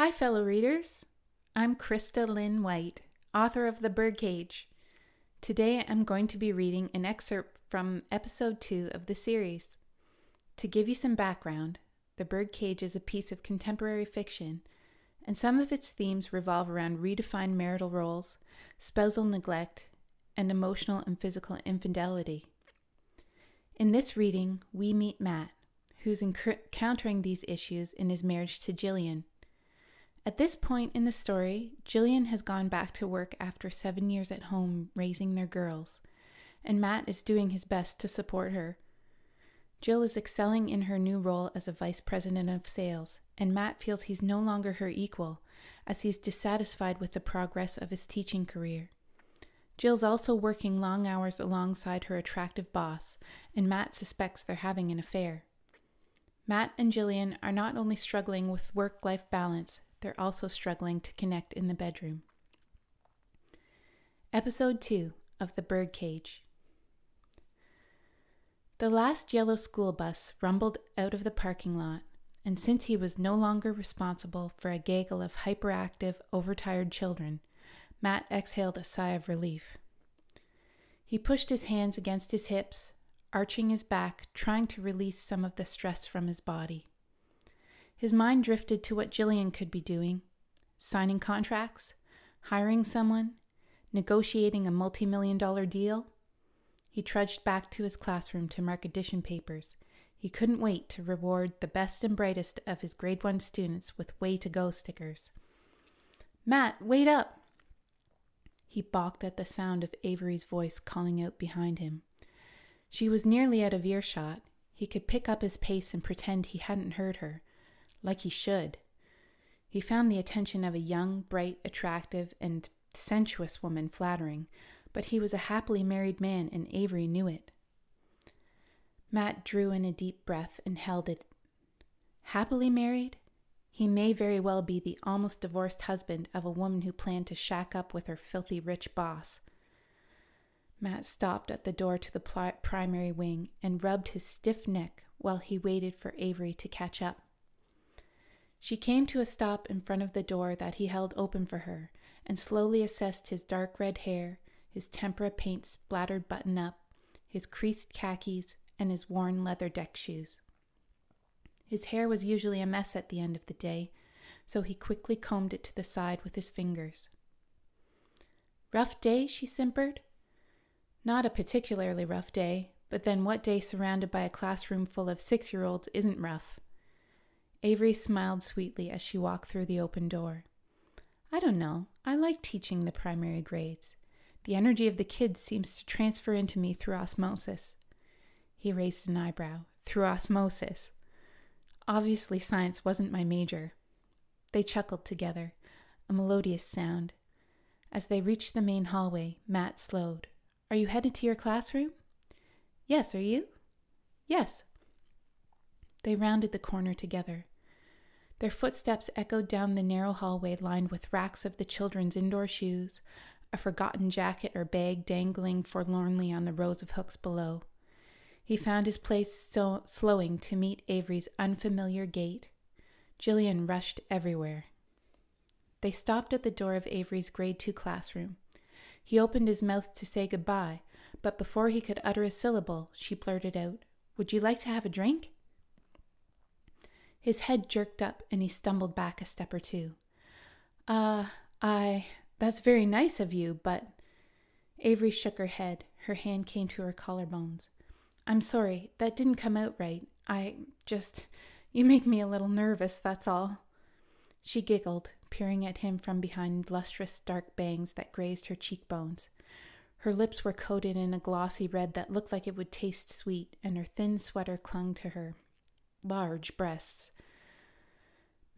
Hi, fellow readers. I'm Krysta Lynne White, author of the Birdcage. Today I'm going to be reading an excerpt from episode 2 of the series. To give you some background, the Birdcage is a piece of contemporary fiction, and some of its themes revolve around redefined marital roles, spousal neglect, and emotional and physical infidelity. In this reading, we meet Matt, who's encountering these issues in his marriage to Jillian. At this point in the story, Jillian has gone back to work after 7 years at home raising their girls, and Matt is doing his best to support her. Jill is excelling in her new role as a vice president of sales, and Matt feels he's no longer her equal, as he's dissatisfied with the progress of his teaching career. Jill's also working long hours alongside her attractive boss, and Matt suspects they're having an affair. Matt and Jillian are not only struggling with work-life balance, they're also struggling to connect in the bedroom. Episode 2 of The Birdcage. The last yellow school bus rumbled out of the parking lot, and since he was no longer responsible for a gaggle of hyperactive, overtired children, Matt exhaled a sigh of relief. He pushed his hands against his hips, arching his back, trying to release some of the stress from his body. His mind drifted to what Jillian could be doing: signing contracts, hiring someone, negotiating a multi-million-dollar deal. He trudged back to his classroom to mark addition papers. He couldn't wait to reward the best and brightest of his grade 1 students with way to go stickers. "Matt, wait up!" He balked at the sound of Avery's voice calling out behind him. She was nearly out of earshot. He could pick up his pace and pretend he hadn't heard her, like he should. He found the attention of a young, bright, attractive, and sensuous woman flattering, but he was a happily married man, and Avery knew it. Matt drew in a deep breath and held it. Happily married? He may very well be the almost divorced husband of a woman who planned to shack up with her filthy rich boss. Matt stopped at the door to the primary wing and rubbed his stiff neck while he waited for Avery to catch up. She came to a stop in front of the door that he held open for her, and slowly assessed his dark red hair, his tempera paint splattered button-up, his creased khakis, and his worn leather deck shoes. His hair was usually a mess at the end of the day, so he quickly combed it to the side with his fingers. "Rough day?" she simpered. "Not a particularly rough day, but then what day surrounded by a classroom full of 6-year-olds isn't rough?" Avery smiled sweetly as she walked through the open door. "I don't know. I like teaching the primary grades. The energy of the kids seems to transfer into me through osmosis." He raised an eyebrow. "Through osmosis. Obviously science wasn't my major." They chuckled together, a melodious sound. As they reached the main hallway, Matt slowed. "Are you headed to your classroom?" "Yes, are you?" "Yes." They rounded the corner together. Their footsteps echoed down the narrow hallway lined with racks of the children's indoor shoes, a forgotten jacket or bag dangling forlornly on the rows of hooks below. He found his place slowing to meet Avery's unfamiliar gait. Jillian rushed everywhere. They stopped at the door of Avery's grade 2 classroom. He opened his mouth to say goodbye, but before he could utter a syllable, she blurted out, "Would you like to have a drink?" His head jerked up and he stumbled back a step or two. That's very nice of you, but..." Avery shook her head. Her hand came to her collarbones. "I'm sorry, that didn't come out right. You make me a little nervous, that's all." She giggled, peering at him from behind lustrous dark bangs that grazed her cheekbones. Her lips were coated in a glossy red that looked like it would taste sweet, and her thin sweater clung to her large breasts.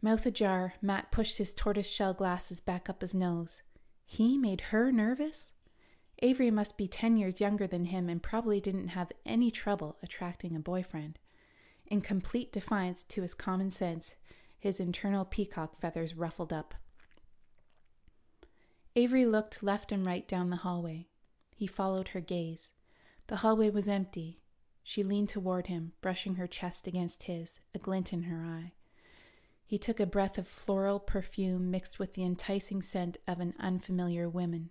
Mouth ajar, Matt pushed his tortoise-shell glasses back up his nose. He made her nervous? Avery must be 10 years younger than him and probably didn't have any trouble attracting a boyfriend. In complete defiance to his common sense, his internal peacock feathers ruffled up. Avery looked left and right down the hallway. He followed her gaze. The hallway was empty. She leaned toward him, brushing her chest against his, a glint in her eye. He took a breath of floral perfume mixed with the enticing scent of an unfamiliar woman.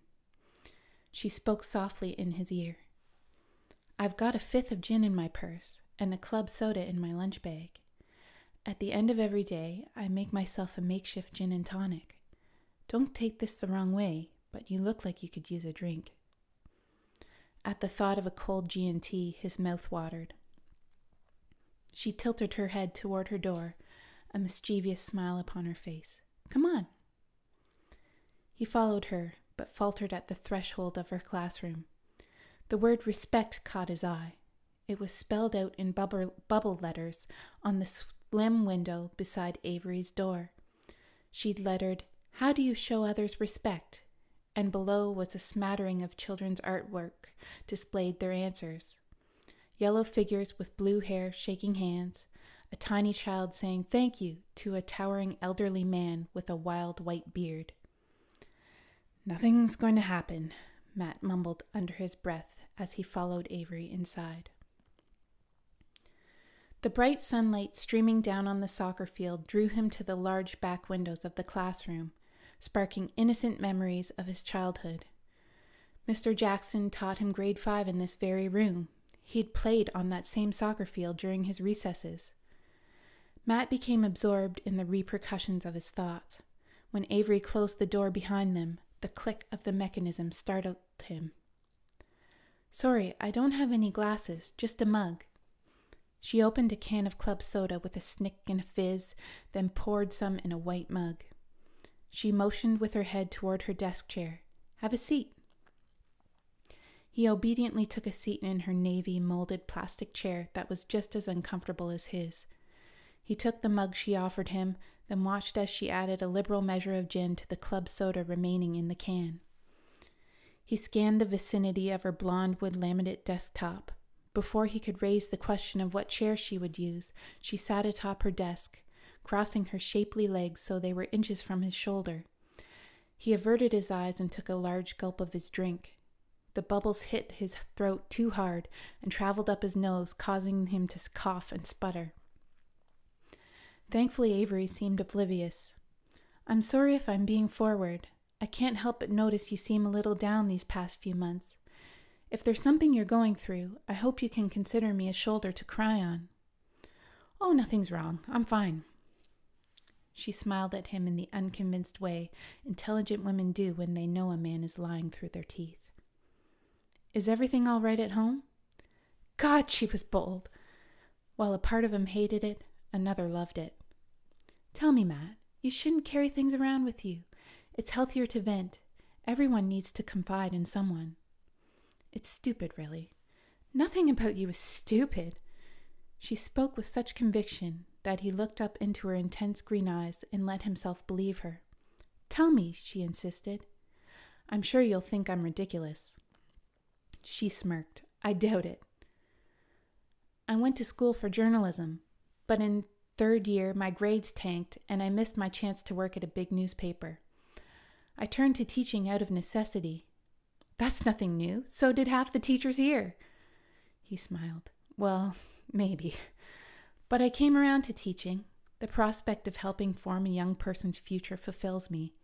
She spoke softly in his ear. "I've got a fifth of gin in my purse and a club soda in my lunch bag. At the end of every day, I make myself a makeshift gin and tonic. Don't take this the wrong way, but you look like you could use a drink." At the thought of a cold G&T, his mouth watered. She tilted her head toward her door, a mischievous smile upon her face. "Come on." He followed her, but faltered at the threshold of her classroom. The word respect caught his eye. It was spelled out in bubble letters on the slim window beside Avery's door. She'd lettered, "How do you show others respect?" And below was a smattering of children's artwork displayed their answers. Yellow figures with blue hair shaking hands, a tiny child saying thank you to a towering elderly man with a wild white beard. "Nothing's going to happen," Matt mumbled under his breath as he followed Avery inside. The bright sunlight streaming down on the soccer field drew him to the large back windows of the classroom, sparking innocent memories of his childhood. Mr. Jackson taught him grade 5 in this very room. He'd played on that same soccer field during his recesses. Matt became absorbed in the repercussions of his thoughts. When Avery closed the door behind them, the click of the mechanism startled him. "Sorry, I don't have any glasses, just a mug." She opened a can of club soda with a snick and a fizz, then poured some in a white mug. She motioned with her head toward her desk chair. "Have a seat." He obediently took a seat in her navy molded plastic chair that was just as uncomfortable as his. He took the mug she offered him, then watched as she added a liberal measure of gin to the club soda remaining in the can. He scanned the vicinity of her blonde wood laminate desktop. Before he could raise the question of what chair she would use, she sat atop her desk, crossing her shapely legs so they were inches from his shoulder. He averted his eyes and took a large gulp of his drink. The bubbles hit his throat too hard and traveled up his nose, causing him to cough and sputter. Thankfully, Avery seemed oblivious. "I'm sorry if I'm being forward. I can't help but notice you seem a little down these past few months. If there's something you're going through, I hope you can consider me a shoulder to cry on." "Oh, nothing's wrong. I'm fine." She smiled at him in the unconvinced way intelligent women do when they know a man is lying through their teeth. "Is everything all right at home?" God, she was bold. While a part of him hated it, another loved it. "Tell me, Matt, you shouldn't carry things around with you. It's healthier to vent. Everyone needs to confide in someone." "It's stupid, really." "Nothing about you is stupid." She spoke with such conviction that he looked up into her intense green eyes and let himself believe her. "Tell me," she insisted. "I'm sure you'll think I'm ridiculous." She smirked. "I doubt it." "I went to school for journalism, but in 3rd year my grades tanked and I missed my chance to work at a big newspaper. I turned to teaching out of necessity." "That's nothing new. So did half the teachers here." He smiled. "Well, maybe. But I came around to teaching. The prospect of helping form a young person's future fulfills me.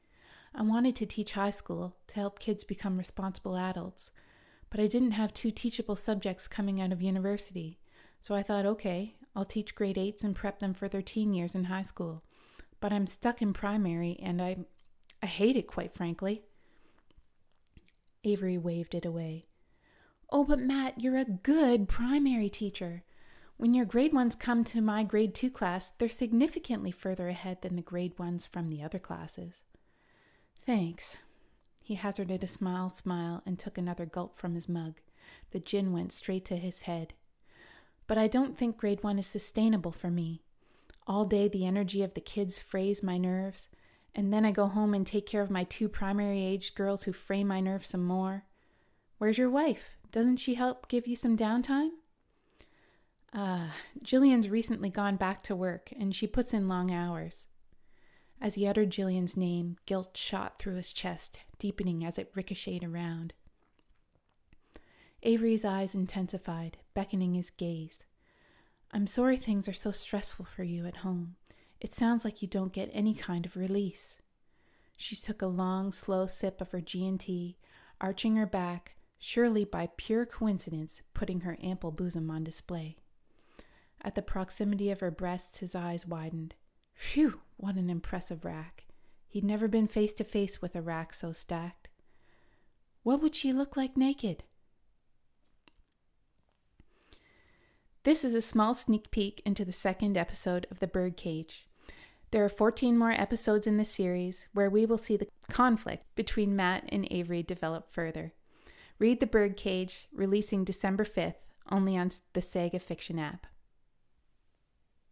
I wanted to teach high school to help kids become responsible adults, but I didn't have 2 teachable subjects coming out of university, so I thought, okay, I'll teach grade 8s and prep them for their teen years in high school. But I'm stuck in primary, and I hate it, quite frankly." Avery waved it away. "Oh, but Matt, you're a good primary teacher. When your grade 1s come to my grade 2 class, they're significantly further ahead than the grade 1s from the other classes." "Thanks." He hazarded a smile and took another gulp from his mug. The gin went straight to his head. "But I don't think grade 1 is sustainable for me. All day the energy of the kids frays my nerves, and then I go home and take care of my 2 primary-aged girls who fray my nerves some more. Where's your wife? Doesn't she help give you some downtime?" Jillian's recently gone back to work, and she puts in long hours." As he uttered Jillian's name, guilt shot through his chest, deepening as it ricocheted around. Avery's eyes intensified, beckoning his gaze. "I'm sorry things are so stressful for you at home. It sounds like you don't get any kind of release." She took a long, slow sip of her G&T, arching her back, surely by pure coincidence putting her ample bosom on display. At the proximity of her breasts, his eyes widened. Phew, what an impressive rack. He'd never been face to face with a rack so stacked. What would she look like naked? This is a small sneak peek into the second episode of The Birdcage. There are 14 more episodes in the series where we will see the conflict between Matt and Avery develop further. Read The Birdcage, releasing December 5th, only on the Saga Fiction app.